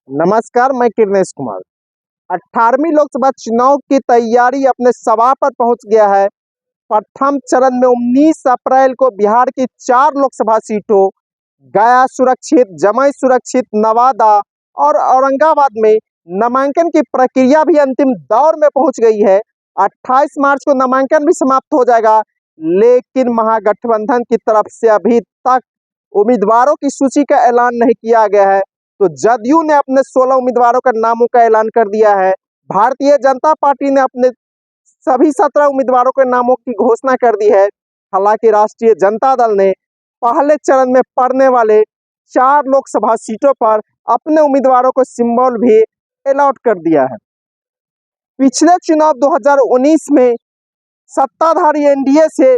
नमस्कार, मैं किरनेश कुमार। 18वीं लोकसभा चुनाव की तैयारी अपने सभा पर पहुंच गया है। प्रथम चरण में 19 अप्रैल को बिहार की 4 लोकसभा सीटों गया सुरक्षित, जमुई सुरक्षित, नवादा और औरंगाबाद में नामांकन की प्रक्रिया भी अंतिम दौर में पहुंच गई है। 28 मार्च को नामांकन भी समाप्त हो जाएगा, लेकिन महागठबंधन की तरफ से अभी तक उम्मीदवारों की सूची का ऐलान नहीं किया गया है। तो जदयू ने अपने 16 उम्मीदवारों का नामों का ऐलान कर दिया है। भारतीय जनता पार्टी ने अपने सभी 17 उम्मीदवारों के नामों की घोषणा कर दी है। हालांकि राष्ट्रीय जनता दल ने पहले चरण में पड़ने वाले 4 लोकसभा सीटों पर अपने उम्मीदवारों को सिंबल भी अलॉट कर दिया है। पिछले चुनाव 2019 में सत्ताधारी एनडीए से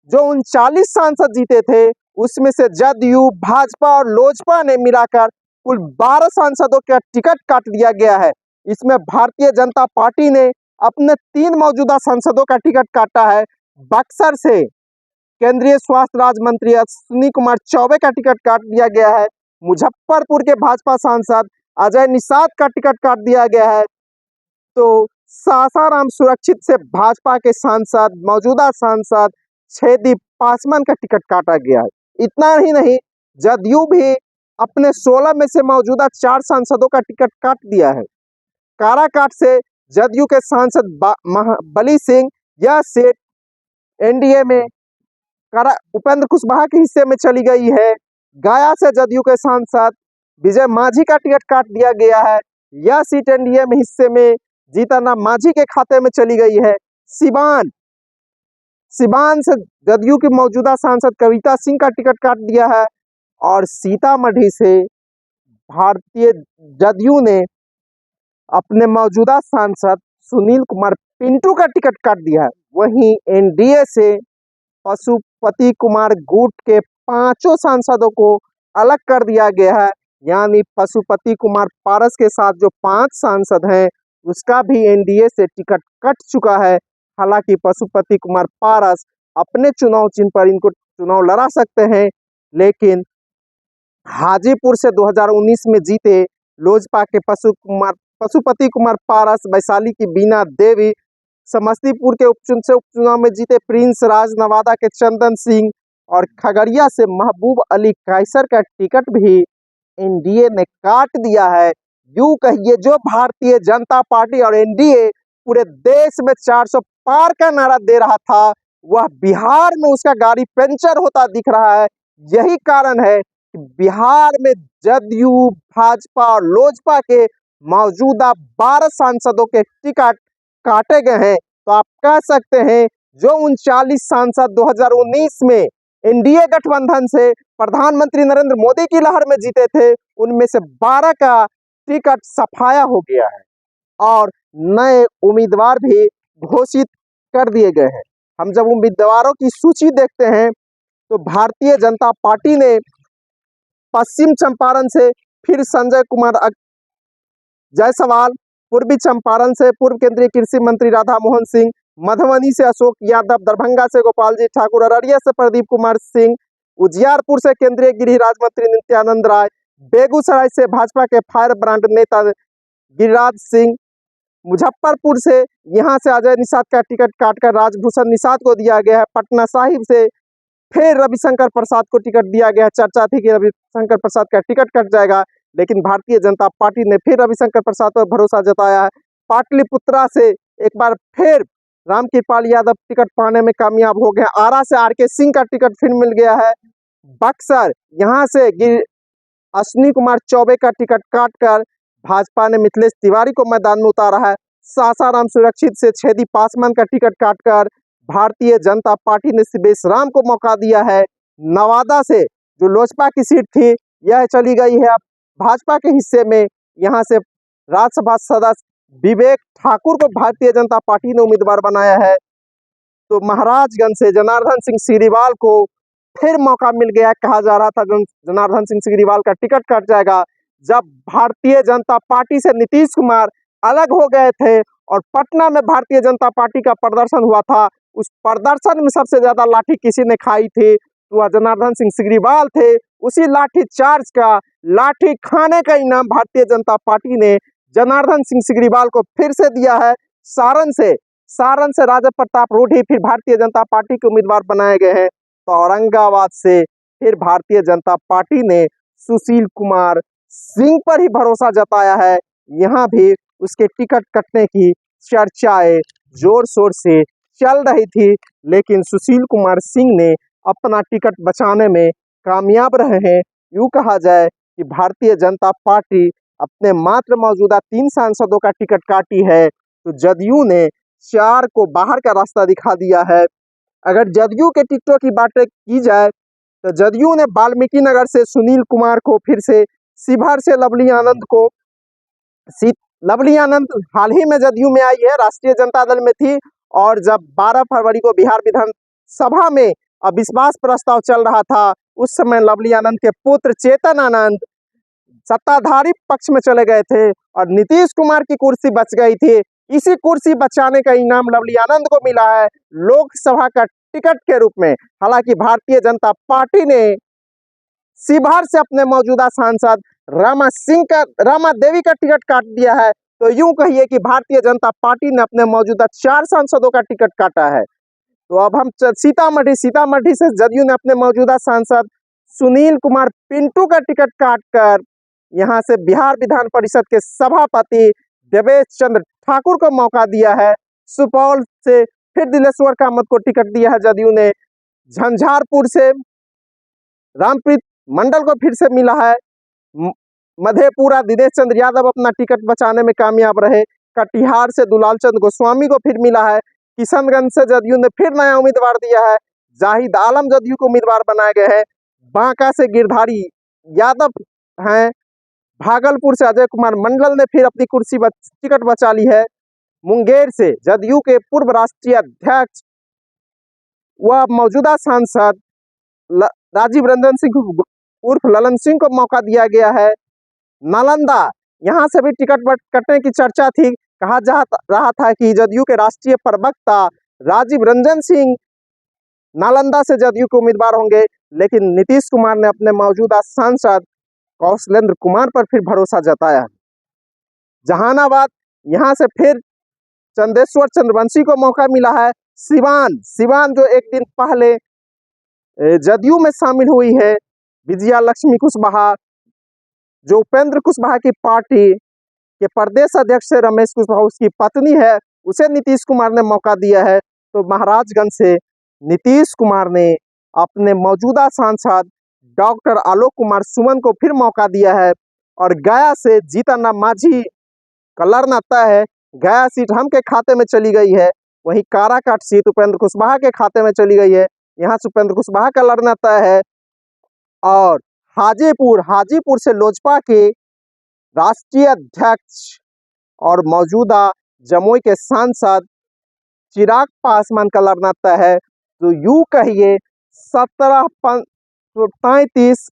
जो 39 सांसद जीते थे, उसमें से जदयू, भाजपा और लोजपा ने मिलाकर कुल 12 सांसदों का टिकट काट दिया गया है। इसमें भारतीय जनता पार्टी ने अपने 3 मौजूदा सांसदों का टिकट काटा है। बक्सर से केंद्रीय स्वास्थ्य राज्य मंत्री अश्विनी कुमार चौबे का टिकट काट दिया गया है। मुजफ्फरपुर के भाजपा सांसद अजय निषाद का टिकट काट दिया गया है। तो सासाराम सुरक्षित से भाजपा के सांसद, मौजूदा सांसद छेदी पासवान का टिकट काटा गया है। इतना ही नहीं, जदयू भी अपने 16 में से मौजूदा 4 सांसदों का टिकट काट दिया है। काराकाट से जदयू के सांसद बली सिंह यह सीट एनडीए में उपेंद्र कुशवाहा के हिस्से में चली गई है। गया से जदयू के सांसद विजय मांझी का टिकट काट दिया गया है। यह सीट एनडीए में हिस्से में जीतन मांझी के खाते में चली गई है। सिवान से जदयू की मौजूदा सांसद कविता सिंह का टिकट काट दिया है। और सीतामढ़ी से भारतीय जदयू ने अपने मौजूदा सांसद सुनील कुमार पिंटू का टिकट काट दिया है। वहीं एनडीए से पशुपति कुमार गुट के 5 सांसदों को अलग कर दिया गया है। यानी पशुपति कुमार पारस के साथ जो 5 सांसद हैं, उसका भी एनडीए से टिकट कट चुका है। हालांकि पशुपति कुमार पारस अपने चुनाव चिन्ह पर इनको चुनाव लड़ा सकते हैं, लेकिन हाजीपुर से 2019 में जीते लोजपा के पशुपति कुमार पारस, वैशाली की बीना देवी, समस्तीपुर के उपचुनाव में जीते प्रिंस राज, नवादा के चंदन सिंह और खगड़िया से महबूब अली कैसर का टिकट भी एनडीए ने काट दिया है। यूं कहिए, जो भारतीय जनता पार्टी और एनडीए पूरे देश में 400 पार का नारा दे रहा था, वह बिहार में उसका गाड़ी पंचर होता दिख रहा है। यही कारण है कि बिहार में जदयू, भाजपा और लोजपा के मौजूदा 12 सांसदों के टिकट काटे गए हैं। तो आप कह सकते हैं, जो 39 सांसद 2019 में एनडीए गठबंधन से प्रधानमंत्री नरेंद्र मोदी की लहर में जीते थे, उनमें से 12 का टिकट सफाया हो गया है और नए उम्मीदवार भी घोषित कर दिए गए हैं। हम जब उम्मीदवारों की सूची देखते हैं, तो भारतीय जनता पार्टी ने पश्चिम चंपारण से फिर संजय कुमार जायसवाल, पूर्वी चंपारण से पूर्व केंद्रीय कृषि मंत्री राधा मोहन सिंह, मधुबनी से अशोक यादव, दरभंगा से गोपाल जी ठाकुर, अररिया से प्रदीप कुमार सिंह, उजियारपुर से केंद्रीय गृह राज्य मंत्री नित्यानंद राय, बेगूसराय से भाजपा के फायर ब्रांड नेता गिरिराज सिंह, मुजफ्फरपुर से यहाँ से अजय निषाद का टिकट काटकर राजभूषण निषाद को दिया गया है। पटना साहिब से फिर रविशंकर प्रसाद को टिकट दिया गया है। चर्चा थी कि रविशंकर प्रसाद का टिकट कट जाएगा, लेकिन भारतीय जनता पार्टी ने फिर रविशंकर प्रसाद पर भरोसा जताया है। पाटलिपुत्रा से एक बार फिर रामकृपाल यादव टिकट पाने में कामयाब हो गए। आरा से आरके सिंह का टिकट फिर मिल गया है। बक्सर यहाँ से अश्विनी कुमार चौबे का टिकट काटकर भाजपा ने मिथिलेश तिवारी को मैदान में उतारा है। सासाराम सुरक्षित से छेदी पासवान का टिकट काटकर भारतीय जनता पार्टी ने शिवेश राम को मौका दिया है। नवादा से जो लोजपा की सीट थी, यह चली गई है अब भाजपा के हिस्से में। यहाँ से राज्यसभा सदस्य विवेक ठाकुर को भारतीय जनता पार्टी ने उम्मीदवार बनाया है। तो महाराजगंज से जनार्दन सिंह सीरीवाल को फिर मौका मिल गया। कहा जा रहा था जनार्दन सिंह सीरीवाल का टिकट कट जाएगा, जब भारतीय जनता पार्टी से नीतीश कुमार अलग हो गए थे और पटना में भारतीय जनता पार्टी का प्रदर्शन हुआ था। उस प्रदर्शन में सबसे ज्यादा लाठी किसी ने खाई थी, तो वह जनार्दन सिंह सिग्रीवाल थे। उसी लाठी चार्ज का, लाठी खाने का इनाम भारतीय जनता पार्टी ने जनार्दन सिंह सिग्रीवाल को फिर से दिया है। सारण से राजा प्रताप रूढ़ी फिर भारतीय जनता पार्टी के उम्मीदवार बनाए गए हैं। तो औरंगाबाद से फिर भारतीय जनता पार्टी ने सुशील कुमार सिंह पर ही भरोसा जताया है। यहाँ भी उसके टिकट कटने की चर्चाएं जोर शोर से चल रही थी, लेकिन सुशील कुमार सिंह ने अपना टिकट बचाने में कामयाब रहे हैं। यूँ कहा जाए कि भारतीय जनता पार्टी अपने मात्र मौजूदा 3 सांसदों का टिकट काटी है, तो जदयू ने 4 को बाहर का रास्ता दिखा दिया है। अगर जदयू के टिकटों की बातें की जाए तो जदयू ने वाल्मीकि नगर से सुनील कुमार को, फिर से शिवहर से लवली आनंद को, लवली आनंद हाल ही में जदयू में आई है, राष्ट्रीय जनता दल में थी, और जब 12 फरवरी को बिहार विधानसभा में अविश्वास प्रस्ताव चल रहा था, उस समय लवली आनंद के पुत्र चेतन आनंद सत्ताधारी पक्ष में चले गए थे और नीतीश कुमार की कुर्सी बच गई थी। इसी कुर्सी बचाने का इनाम लवली आनंद को मिला है लोकसभा का टिकट के रूप में। हालांकि भारतीय जनता पार्टी ने शिवहर से अपने मौजूदा सांसद रमा देवी का टिकट काट दिया है। तो यूं कहिए कि भारतीय जनता पार्टी ने अपने मौजूदा 4 सांसदों का टिकट काटा है। तो अब हम सीतामढ़ी से जदयू ने अपने मौजूदा सांसद सुनील कुमार पिंटू का टिकट काटकर यहां से बिहार विधान परिषद के सभापति देवेश चंद्र ठाकुर को मौका दिया है। सुपौल से फिर दिलेश्वर कामत को टिकट दिया है जदयू ने। झंझारपुर से रामप्रीत मंडल को फिर से मिला है। मधेपुरा दिनेश चंद्र यादव अपना टिकट बचाने में कामयाब रहे। कटिहार से दुलाल चंद गोस्वामी को फिर मिला है। किशनगंज से जदयू ने फिर नया उम्मीदवार दिया है। जाहिद आलम जदयू को उम्मीदवार बनाए गए हैं। बांका से गिरधारी यादव हैं। भागलपुर से अजय कुमार मंडल ने फिर अपनी टिकट बचा ली है। मुंगेर से जदयू के पूर्व राष्ट्रीय अध्यक्ष व मौजूदा सांसद राजीव रंजन सिंह उर्फ ललन सिंह को मौका दिया गया है। नालंदा, यहाँ से भी टिकट कटने की चर्चा थी। कहा जा रहा था कि जदयू के राष्ट्रीय प्रवक्ता राजीव रंजन सिंह नालंदा से जदयू के उम्मीदवार होंगे, लेकिन नीतीश कुमार ने अपने मौजूदा सांसद कौशलेंद्र कुमार पर फिर भरोसा जताया। जहानाबाद, यहाँ से फिर चंदेश्वर चंद्रवंशी को मौका मिला है। सिवान जो एक दिन पहले जदयू में शामिल हुई है, विजया लक्ष्मी कुशवाहा, जो उपेंद्र कुशवाहा की पार्टी के प्रदेश अध्यक्ष से रमेश कुशवाहा उसकी पत्नी है, उसे नीतीश कुमार ने मौका दिया है। तो महाराजगंज से नीतीश कुमार ने अपने मौजूदा सांसद डॉक्टर आलोक कुमार सुमन को फिर मौका दिया है। और गया से जीतन राम मांझी का लड़ना तय है। गया सीट हम के खाते में चली गई है, वहीं काराकाट सीट उपेंद्र कुशवाहा के खाते में चली गई है। यहाँ से उपेंद्र कुशवाहा का लड़ना तय है। और हाजीपुर से लोजपा के राष्ट्रीय अध्यक्ष और मौजूदा जमुई के सांसद चिराग पासवान का लड़ना तय है। तो यूं कहिए 17-35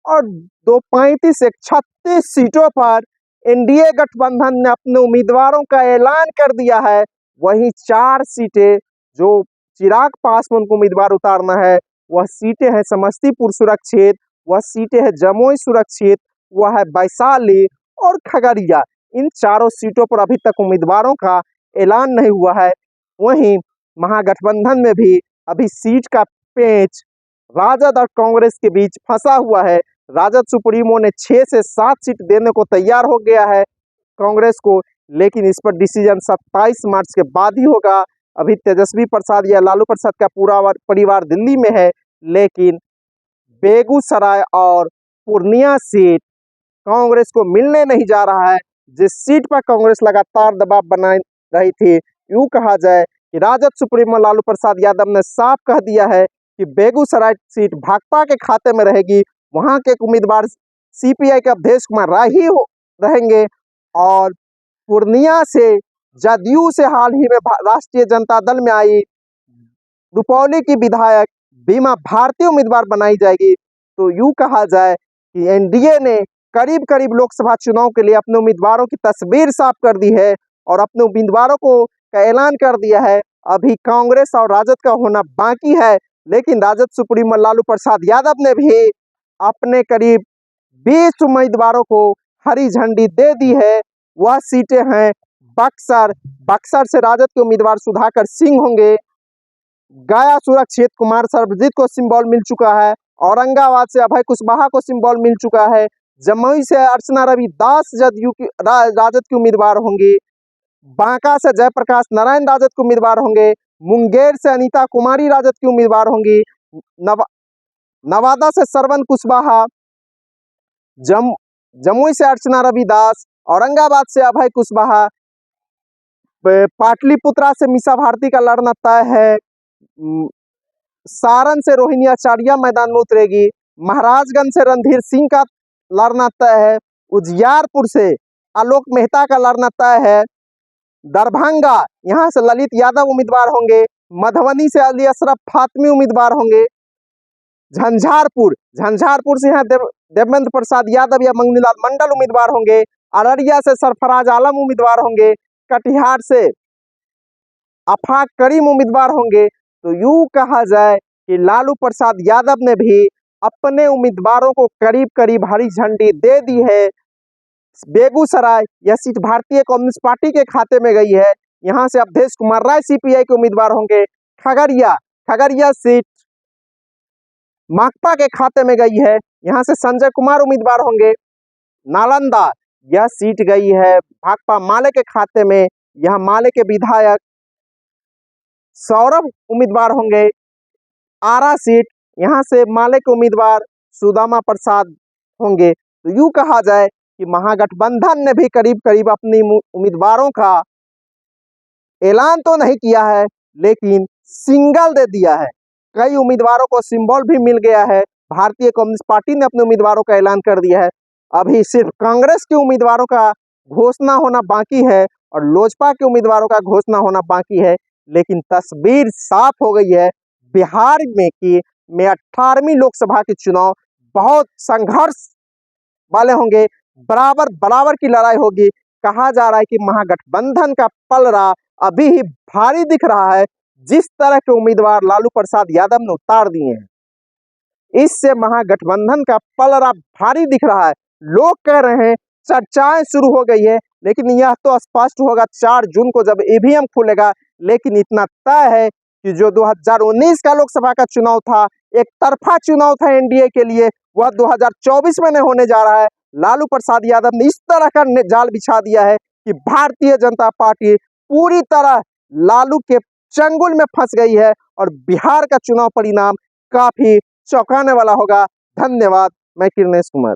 और 2-35 एक 36 सीटों पर एनडीए गठबंधन ने अपने उम्मीदवारों का ऐलान कर दिया है। वहीं 4 सीटें जो चिराग पासवान को उम्मीदवार उतारना है, वह सीटें हैं समस्तीपुर सुरक्षित, वह सीटें हैं जमुई सुरक्षित, वह है वैशाली और खगड़िया। इन चारों सीटों पर अभी तक उम्मीदवारों का ऐलान नहीं हुआ है। वहीं महागठबंधन में भी अभी सीट का पेंच राजद और कांग्रेस के बीच फंसा हुआ है। राजद सुप्रीमो ने 6 से 7 सीट देने को तैयार हो गया है कांग्रेस को, लेकिन इस पर डिसीजन 27 मार्च के बाद ही होगा। अभी तेजस्वी प्रसाद या लालू प्रसाद का पूरा परिवार दिल्ली में है, लेकिन बेगूसराय और पूर्णिया सीट कांग्रेस को मिलने नहीं जा रहा है, जिस सीट पर कांग्रेस लगातार दबाव बना रही थी। यूं कहा जाए कि राजद सुप्रीमो लालू प्रसाद यादव ने साफ कह दिया है कि बेगूसराय सीट भाकपा के खाते में रहेगी। वहां के उम्मीदवार सीपीआई के अवधेश कुमार राय ही रहेंगे। और पूर्णिया से जदयू से हाल ही में राष्ट्रीय जनता दल में आई रुपौली की विधायक बीमा भारती उम्मीदवार बनाई जाएगी। तो यूं कहा जाए कि एनडीए ने करीब करीब लोकसभा चुनाव के लिए अपने उम्मीदवारों की तस्वीर साफ कर दी है और अपने उम्मीदवारों का ऐलान कर दिया है। अभी कांग्रेस और राजद का होना बाकी है, लेकिन राजद सुप्रीमो लालू प्रसाद यादव ने भी अपने करीब 20 उम्मीदवारों को हरी झंडी दे दी है। वह सीटें हैं बक्सर से राजद के उम्मीदवार सुधाकर सिंह होंगे। गया सुरक्षित कुमार सर्वजीत को सिंबल मिल चुका है। औरंगाबाद से अभय कुशवाहा को सिंबल मिल चुका है। जमुई से अर्चना रविदास राजद की उम्मीदवार होंगे। बांका से जयप्रकाश नारायण राजद के उम्मीदवार होंगे। मुंगेर से अनीता कुमारी राजद की उम्मीदवार होंगी। नवादा से श्रवण कुशवाहा, जमुई से अर्चना रविदास, औरंगाबाद से अभय कुशवाहा, पाटलिपुत्रा से मीसा भारती का लड़ना तय है। सारण से रोहिणी आचार्य मैदान में उतरेगी। महाराजगंज से रणधीर सिंह का लड़ना तय है। उजियारपुर से आलोक मेहता का लड़ना तय है। दरभंगा यहाँ से ललित यादव उम्मीदवार होंगे। मधुबनी से अली अशरफ फातमी उम्मीदवार होंगे। झंझारपुर से यहाँ देवेंद्र प्रसाद यादव या मंगनीलाल मंडल उम्मीदवार होंगे। अररिया से सरफराज आलम उम्मीदवार होंगे। कटिहार से आफाक करीम उम्मीदवार होंगे। तो यूं कहा जाए कि लालू प्रसाद यादव ने भी अपने उम्मीदवारों को करीब करीब हरी झंडी दे दी है। बेगूसराय यह सीट भारतीय कम्युनिस्ट पार्टी के खाते में गई है। यहाँ से अवधेश कुमार राय सीपीआई के उम्मीदवार होंगे। खगड़िया सीट माकपा के खाते में गई है। यहाँ से संजय कुमार उम्मीदवार होंगे। नालंदा यह सीट गई है भाकपा माले के खाते में। यहाँ माले के विधायक सौरभ उम्मीदवार होंगे। आरा सीट यहाँ से माले के उम्मीदवार सुदामा प्रसाद होंगे। तो यूं कहा जाए कि महागठबंधन ने भी करीब करीब अपनी उम्मीदवारों का ऐलान तो नहीं किया है, लेकिन सिंगल दे दिया है। कई उम्मीदवारों को सिंबल भी मिल गया है। भारतीय कम्युनिस्ट पार्टी ने अपने उम्मीदवारों का ऐलान कर दिया है। अभी सिर्फ कांग्रेस के उम्मीदवारों का घोषणा होना बाकी है और लोजपा के उम्मीदवारों का घोषणा होना बाकी है। लेकिन तस्वीर साफ हो गई है बिहार में 18वीं लोकसभा के चुनाव बहुत संघर्ष वाले होंगे। बराबर की लड़ाई होगी। कहा जा रहा है कि महागठबंधन का पलड़ा अभी ही भारी दिख रहा है। जिस तरह के उम्मीदवार लालू प्रसाद यादव ने उतार दिए हैं, इससे महागठबंधन का पलड़ा भारी दिख रहा है। लोग कह रहे हैं, चर्चाएं शुरू हो गई है, लेकिन यह तो स्पष्ट होगा 4 जून को जब ईवीएम खुलेगा। लेकिन इतना तय है कि जो 2019 का लोकसभा का चुनाव था, एक तरफा चुनाव था एनडीए के लिए, वह 2024 में नहीं होने जा रहा है। लालू प्रसाद यादव ने इस तरह का जाल बिछा दिया है कि भारतीय जनता पार्टी पूरी तरह लालू के चंगुल में फंस गई है और बिहार का चुनाव परिणाम काफी चौंकाने वाला होगा। धन्यवाद। मैं किरणेश कुमार।